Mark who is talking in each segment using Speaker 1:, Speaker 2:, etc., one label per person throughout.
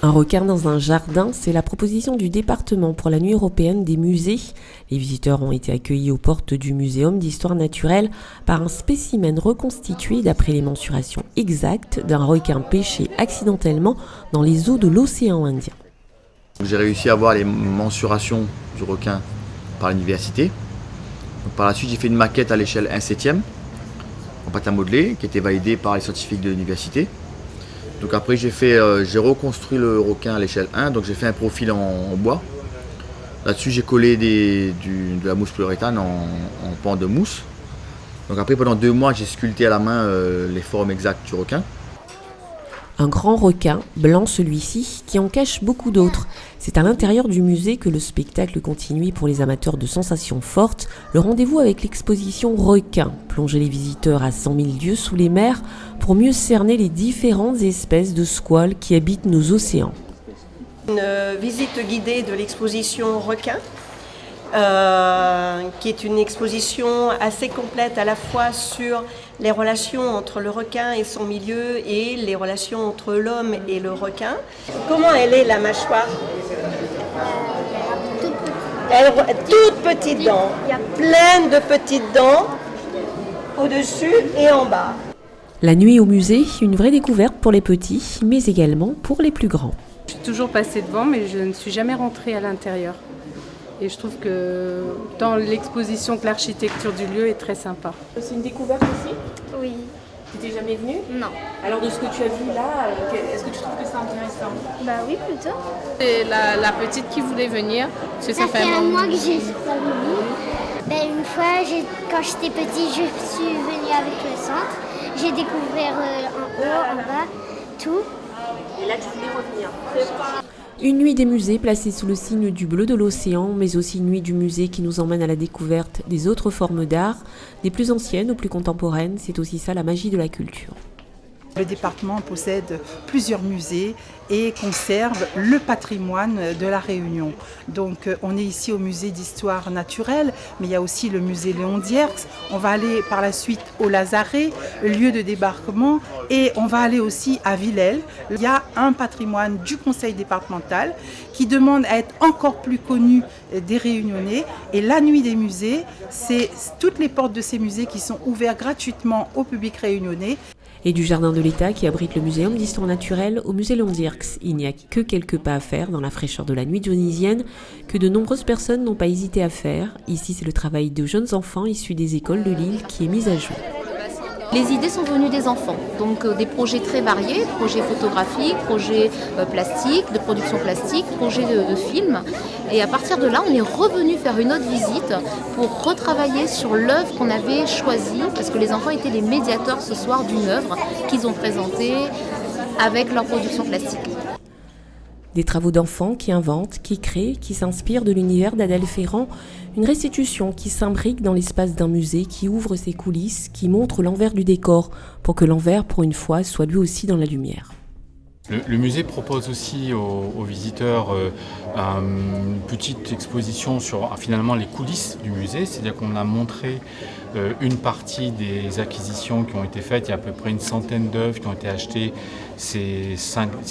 Speaker 1: Un requin dans un jardin, c'est la proposition du département pour la nuit européenne des musées. Les visiteurs ont été accueillis aux portes du Muséum d'histoire naturelle par un spécimen reconstitué d'après les mensurations exactes d'un requin pêché accidentellement dans les eaux de l'océan Indien.
Speaker 2: J'ai réussi à avoir les mensurations du requin par l'université. Par la suite, j'ai fait une maquette à l'échelle 1/7 en pâte à modeler qui était validée par les scientifiques de l'université. Donc après j'ai reconstruit le requin à l'échelle 1, donc j'ai fait un profil en bois. Là-dessus j'ai collé de la mousse polyuréthane en pan de mousse. Donc après pendant 2 mois j'ai sculpté à la main les formes exactes du requin.
Speaker 1: Un grand requin, blanc celui-ci, qui en cache beaucoup d'autres. C'est à l'intérieur du musée que le spectacle continue pour les amateurs de sensations fortes. Le rendez-vous avec l'exposition Requins, plonger les visiteurs à 100 000 lieues sous les mers pour mieux cerner les différentes espèces de squales qui habitent nos océans.
Speaker 3: Une visite guidée de l'exposition Requins, qui est une exposition assez complète à la fois sur les relations entre le requin et son milieu et les relations entre l'homme et le requin. Comment elle est la mâchoire ? Toute petite dents, pleine de petites dents au-dessus et en bas.
Speaker 1: La nuit au musée, une vraie découverte pour les petits, mais également pour les plus grands.
Speaker 4: Je suis toujours passée devant, mais je ne suis jamais rentrée à l'intérieur. Et je trouve que tant l'exposition que l'architecture du lieu est très sympa.
Speaker 1: C'est une découverte aussi ?
Speaker 5: Oui.
Speaker 1: Tu n'es jamais venue ?
Speaker 5: Non.
Speaker 1: Alors de ce que tu as vu là, est-ce que tu trouves que c'est intéressant ?
Speaker 5: Bah oui, plutôt.
Speaker 6: C'est la petite qui voulait venir. Parce que
Speaker 5: Ça fait un mois que j'ai pas venu. Une fois, quand j'étais petite, je suis venue avec le centre. J'ai découvert en haut, en bas, tout.
Speaker 1: Et là, tu voulais revenir. Une nuit des musées placée sous le signe du bleu de l'océan, mais aussi une nuit du musée qui nous emmène à la découverte des autres formes d'art, des plus anciennes aux plus contemporaines. C'est aussi ça la magie de la culture.
Speaker 7: Le département possède plusieurs musées et conserve le patrimoine de la Réunion. Donc on est ici au musée d'histoire naturelle, mais il y a aussi le musée Léon Dierks. On va aller par la suite au Lazaret, lieu de débarquement, et on va aller aussi à Villèle. Il y a un patrimoine du conseil départemental qui demande à être encore plus connu des Réunionnais. Et la nuit des musées, c'est toutes les portes de ces musées qui sont ouvertes gratuitement au public réunionnais.
Speaker 1: Et du jardin de l'État qui abrite le Muséum d'histoire naturelle au musée Léon Dierks. Il n'y a que quelques pas à faire dans la fraîcheur de la nuit dionysienne que de nombreuses personnes n'ont pas hésité à faire. Ici, c'est le travail de jeunes enfants issus des écoles de Lille qui est mis à jour.
Speaker 8: Les idées sont venues des enfants, donc des projets très variés, projets photographiques, projets plastiques, de production plastique, projets de films. Et à partir de là, on est revenu faire une autre visite pour retravailler sur l'œuvre qu'on avait choisie, parce que les enfants étaient les médiateurs ce soir d'une œuvre qu'ils ont présentée avec leur production plastique.
Speaker 1: Des travaux d'enfants qui inventent, qui créent, qui s'inspirent de l'univers d'Adèle Ferrand. Une restitution qui s'imbrique dans l'espace d'un musée, qui ouvre ses coulisses, qui montre l'envers du décor, pour que l'envers, pour une fois, soit lui aussi dans la lumière.
Speaker 9: Le musée propose aussi aux visiteurs une petite exposition sur finalement les coulisses du musée, c'est-à-dire qu'on a montré une partie des acquisitions qui ont été faites. Il y a à peu près une centaine d'œuvres qui ont été achetées ces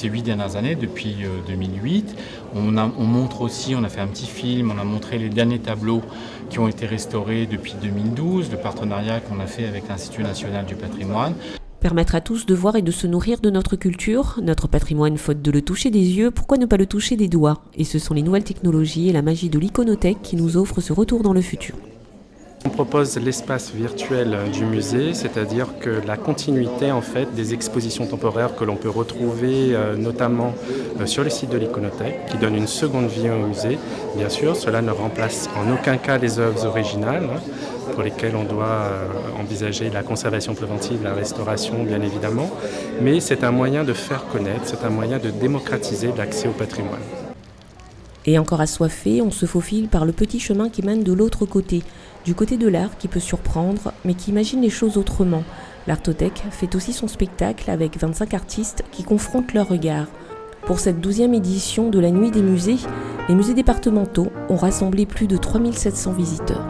Speaker 9: 8 dernières années, depuis 2008. On montre aussi, on a fait un petit film, on a montré les derniers tableaux qui ont été restaurés depuis 2012, le partenariat qu'on a fait avec l'Institut national du patrimoine.
Speaker 1: Permettre à tous de voir et de se nourrir de notre culture, notre patrimoine, faute de le toucher des yeux, pourquoi ne pas le toucher des doigts ? Et ce sont les nouvelles technologies et la magie de l'iconothèque qui nous offrent ce retour dans le futur.
Speaker 10: On propose l'espace virtuel du musée, c'est-à-dire que la continuité en fait des expositions temporaires que l'on peut retrouver notamment sur le site de l'iconothèque, qui donne une seconde vie au musée. Bien sûr, cela ne remplace en aucun cas les œuvres originales, pour lesquelles on doit envisager la conservation préventive, la restauration bien évidemment, mais c'est un moyen de faire connaître, c'est un moyen de démocratiser l'accès au patrimoine.
Speaker 1: Et encore assoiffé, on se faufile par le petit chemin qui mène de l'autre côté, du côté de l'art qui peut surprendre, mais qui imagine les choses autrement. L'Artothèque fait aussi son spectacle avec 25 artistes qui confrontent leurs regards. Pour cette 12e édition de la Nuit des musées, les musées départementaux ont rassemblé plus de 3700 visiteurs.